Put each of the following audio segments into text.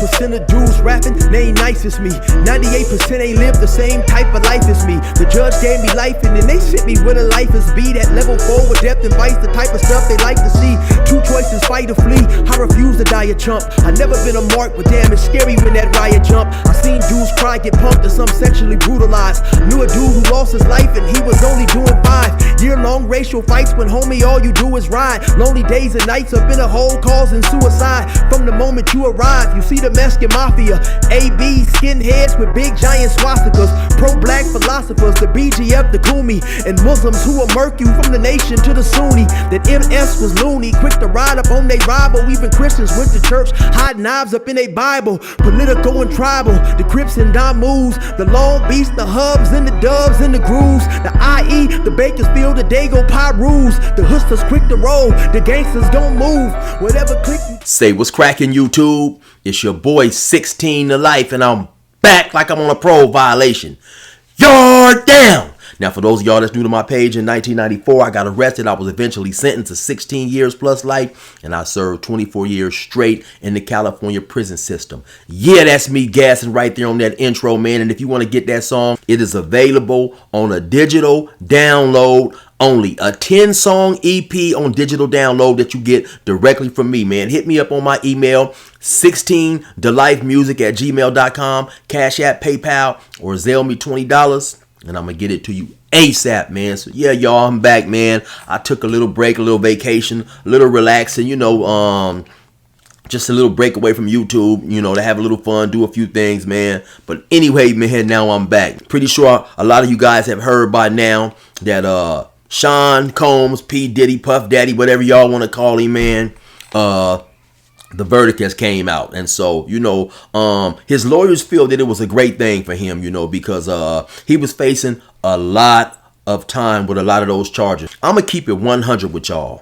1% of dudes rapping, they ain't nice as me. 98% ain't live the same type of life as me. The judge gave me life and then they sent me where the life is be. That level 4 with depth and vice, the type of stuff they like to see. Two choices, fight or flee. I refuse to die a chump. I never been a mark, but damn, it's scary when that riot jump. I seen dudes cry, get pumped, and some sexually brutalized. Knew a dude who lost his life and he was only doing 5 year-long racial fights when homie all you do is ride. Lonely days and nights up in a hole causing suicide. From the moment you arrive, you see the Mexican mafia, AB skinheads with big giant swastikas, pro-black philosophers, the BGF, the Kumi, and Muslims who will murk you from the nation to the Sunni. That MS was loony, quick to ride up on they rival. Even Christians went to church, hide knives up in they Bible. Political and tribal, the Crips and Damus, the Long Beach, the Hubs and the Dubs and the Grooves, the IE, the Bakersfield, the Dago Pyrus, the hustlers quick to roll, the gangsters don't move. Whatever click you. Say what's cracking, YouTube? It's your boy 16 to life, and I'm back like I'm on a parole violation. Yard down! Now, for those of y'all that's new to my page, in 1994, I got arrested. I was eventually sentenced to 16 years plus life, and I served 24 years straight in the California prison system. Yeah, that's me gassing right there on that intro, man. And if you want to get that song, it is available on a digital download only. A 10-song EP on digital download that you get directly from me, man. Hit me up on my email, 16thelifemusic@gmail.com, Cash App, PayPal, or Zelle me $20. And I'm going to get it to you ASAP, man. So, yeah, y'all, I'm back, man. I took a little break, a little vacation, a little relaxing, just a little break away from YouTube, to have a little fun, do a few things, man. But anyway, man, now I'm back. Pretty sure a lot of you guys have heard by now that Sean Combs, P. Diddy, Puff Daddy, whatever y'all want to call him, man, the verdict has came out. And so, his lawyers feel that it was a great thing for him, because he was facing a lot of time with a lot of those charges. I'm going to keep it 100 with y'all.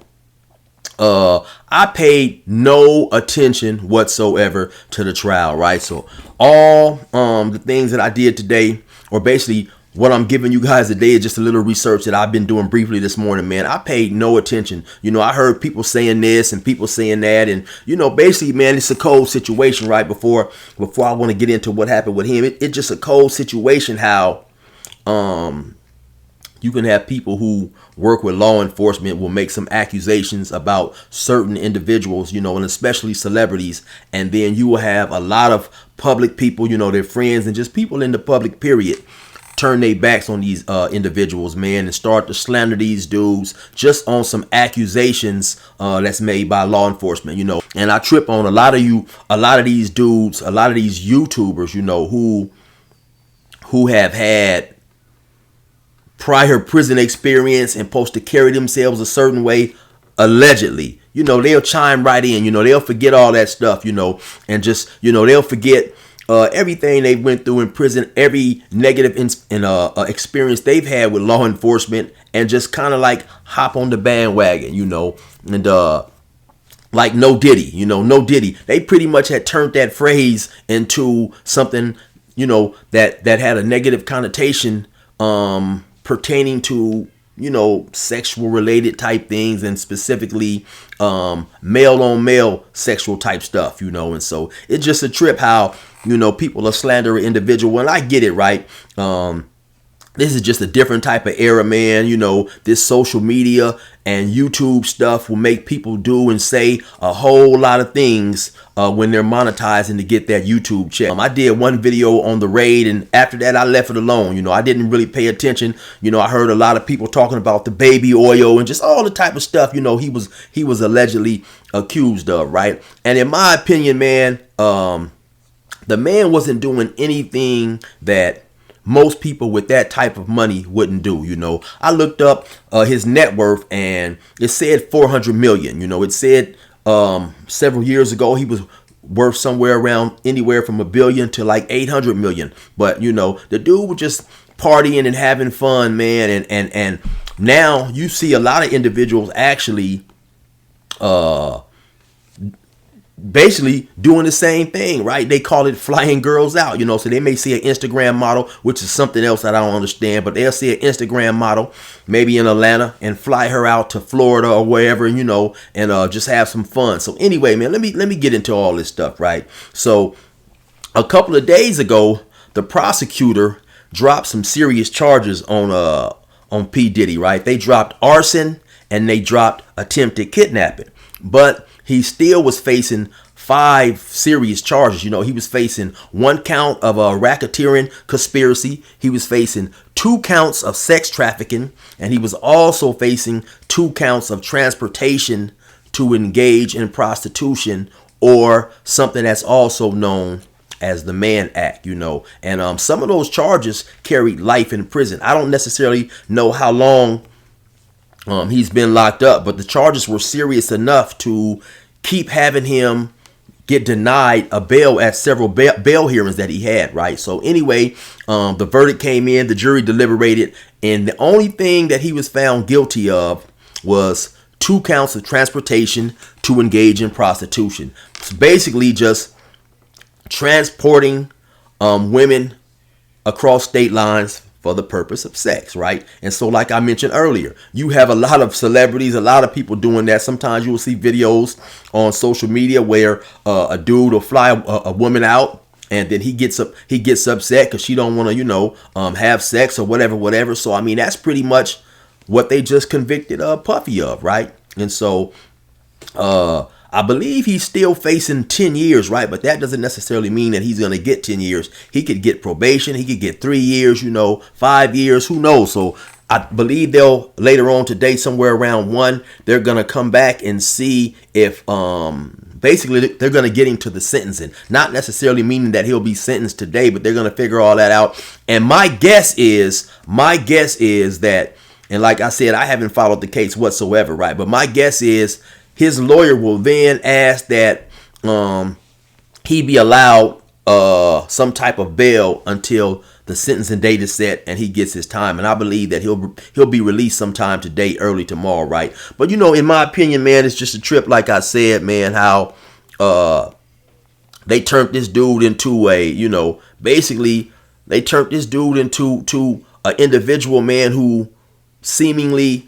I paid no attention whatsoever to the trial, right? So all the things that I did today, or basically what I'm giving you guys today, is just a little research that I've been doing briefly this morning, man. I paid no attention. I heard people saying this and people saying that. And, basically, man, it's a cold situation, right? Before I want to get into what happened with him, it's just a cold situation how you can have people who work with law enforcement will make some accusations about certain individuals, and especially celebrities. And then you will have a lot of public people, their friends and just people in the public period, turn their backs on these individuals, man, and start to slander these dudes just on some accusations that's made by law enforcement, And I trip on a lot of these dudes, a lot of these YouTubers, who have had prior prison experience and supposed to carry themselves a certain way, allegedly. They'll chime right in, they'll forget all that stuff, and just, they'll forget everything they went through in prison, every negative experience they've had with law enforcement, and just kind of like hop on the bandwagon, and like no Diddy, no Diddy. They pretty much had turned that phrase into something, that had a negative connotation pertaining to, sexual related type things, and specifically male on male sexual type stuff, and so it's just a trip how, people are slandering individual. And I get it, right? This is just a different type of era, man. This social media and YouTube stuff will make people do and say a whole lot of things when they're monetizing to get that YouTube check. I did one video on the raid, and after that I left it alone. I didn't really pay attention. I heard a lot of people talking about the baby oil and just all the type of stuff, he was allegedly accused of, right? And in my opinion, man, the man wasn't doing anything that most people with that type of money wouldn't do. I looked up his net worth, and it said 400 million. It said several years ago he was worth somewhere around anywhere from $1 billion to like 800 million. But the dude was just partying and having fun, man. And now you see a lot of individuals actually basically doing the same thing, right? They call it flying girls out, so they may see an Instagram model, which is something else that I don't understand, but they'll see an Instagram model maybe in Atlanta and fly her out to Florida or wherever, and just have some fun. So anyway, man, let me get into all this stuff, right? So a couple of days ago, the prosecutor dropped some serious charges on P. Diddy, right? They dropped arson and they dropped attempted kidnapping. But he still was facing 5 serious charges. You know, he was facing 1 count of a racketeering conspiracy. He was facing 2 counts of sex trafficking. And he was also facing 2 counts of transportation to engage in prostitution, or something that's also known as the Mann Act, you know. And some of those charges carried life in prison. I don't necessarily know how long he's been locked up, but the charges were serious enough to keep having him get denied a bail at several bail hearings that he had, right? So anyway, the verdict came in, the jury deliberated, and the only thing that he was found guilty of was 2 counts of transportation to engage in prostitution. It's basically just transporting women across state lines for the purpose of sex, right? And so, like I mentioned earlier, you have a lot of celebrities, a lot of people doing that. Sometimes you will see videos on social media where a dude will fly a woman out, and then he gets upset because she don't want to, you know, have sex or whatever. So I mean, that's pretty much what they just convicted Puffy of, right? And so I believe he's still facing 10 years, right? But that doesn't necessarily mean that he's going to get 10 years. He could get probation. He could get 3 years, you know, 5 years. Who knows? So I believe they'll later on today, somewhere around 1, they're going to come back and see if basically they're going to get him to the sentencing. Not necessarily meaning that he'll be sentenced today, but they're going to figure all that out. And my guess is that, and like I said, I haven't followed the case whatsoever, right? But my guess is his lawyer will then ask that he be allowed some type of bail until the sentencing date is set and he gets his time. And I believe that he'll be released sometime today, early tomorrow, right? But, you know, in my opinion, man, it's just a trip, like I said, man, how they turned this dude into a, you know, basically they turned this dude into an individual, man, who seemingly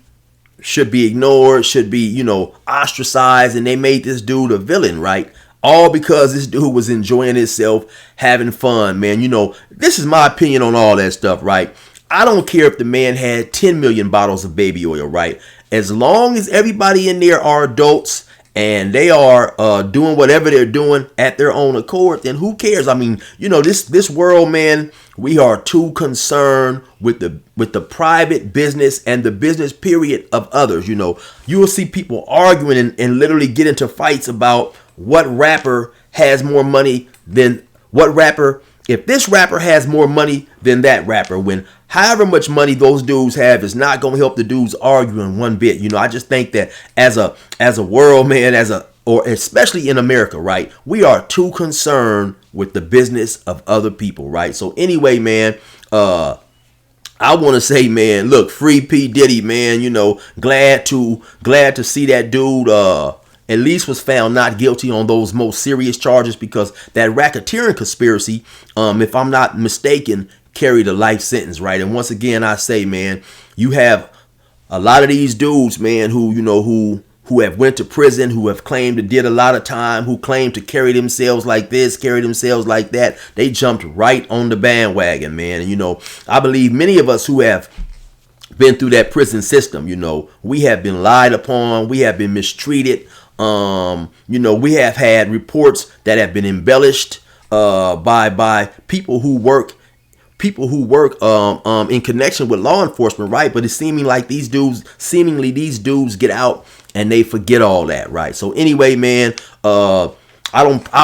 should be ignored, should be, you know, ostracized, and they made this dude a villain, right? All because this dude was enjoying himself, having fun, man. You know, this is my opinion on all that stuff, right? I don't care if the man had 10 million bottles of baby oil, right? As long as everybody in there are adults and they are doing whatever they're doing at their own accord, then who cares? I mean, you know, this world, man, we are too concerned with the private business and the business period of others. You know, you will see people arguing and literally get into fights about what rapper has more money than what rapper. If this rapper has more money than that rapper, when however much money those dudes have is not going to help the dudes arguing one bit. You know, I just think that as a world, man, or especially in America, right, we are too concerned with the business of other people, right? So anyway, man, I want to say, man, look, free P. Diddy, man. You know, glad to see that dude at least was found not guilty on those most serious charges, because that racketeering conspiracy, if I'm not mistaken, carried a life sentence, right? And once again, I say, man, you have a lot of these dudes, man, who, you know, who have went to prison, who have claimed to did a lot of time, who claim to carry themselves like this, carry themselves like that. They jumped right on the bandwagon, man. And, you know, I believe many of us who have been through that prison system, you know, we have been lied upon, we have been mistreated. You know, we have had reports that have been embellished by people who work in connection with law enforcement, right? But it's seemingly these dudes get out and they forget all that, right? So anyway, man, I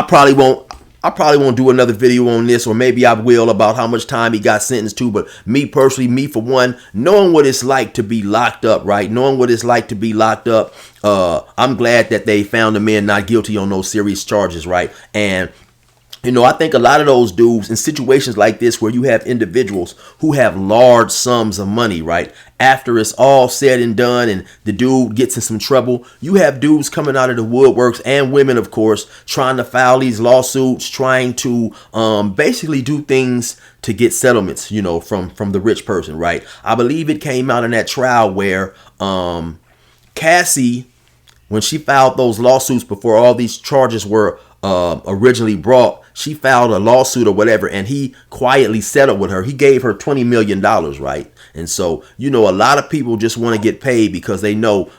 probably won't do another video on this, or maybe I will, about how much time he got sentenced to. But me personally, me for one, knowing what it's like to be locked up, right? Knowing what it's like to be locked up, I'm glad that they found the man not guilty on those serious charges, right? And you know, I think a lot of those dudes in situations like this, where you have individuals who have large sums of money, right? After it's all said and done and the dude gets in some trouble, you have dudes coming out of the woodworks, and women, of course, trying to file these lawsuits, trying to basically do things to get settlements, you know, from the rich person, right? I believe it came out in that trial where Cassie, when she filed those lawsuits before all these charges were originally brought, she filed a lawsuit or whatever, and he quietly settled with her. He gave her $20 million, right? And so, you know, a lot of people just want to get paid because they know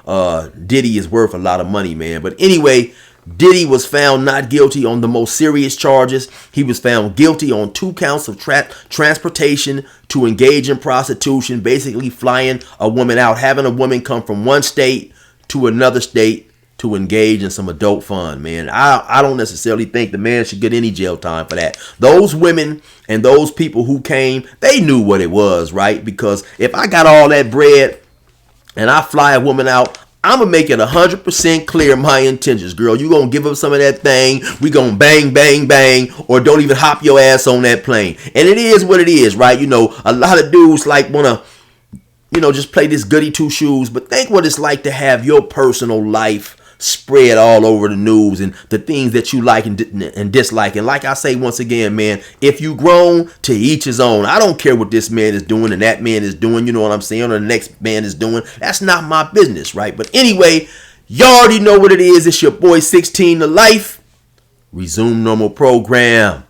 Diddy is worth a lot of money, man. But anyway, Diddy was found not guilty on the most serious charges. He was found guilty on 2 counts of transportation to engage in prostitution, basically flying a woman out, having a woman come from one state to another state to engage in some adult fun, man. I don't necessarily think the man should get any jail time for that. Those women and those people who came, they knew what it was, right? Because if I got all that bread and I fly a woman out, I'm going to make it 100% clear my intentions, girl. You going to give up some of that thing. We going to bang, bang, bang, or don't even hop your ass on that plane. And it is what it is, right? You know, a lot of dudes like want to, you know, just play this goody two shoes. But think what it's like to have your personal life spread all over the news and the things that you like and dislike. And like I say once again, man, if you grown, to each his own. I don't care what this man is doing and that man is doing, you know what I'm saying, or the next man is doing. That's not my business, right? But anyway, y'all already know what it is. It's your boy 16 to Life. Resume normal program.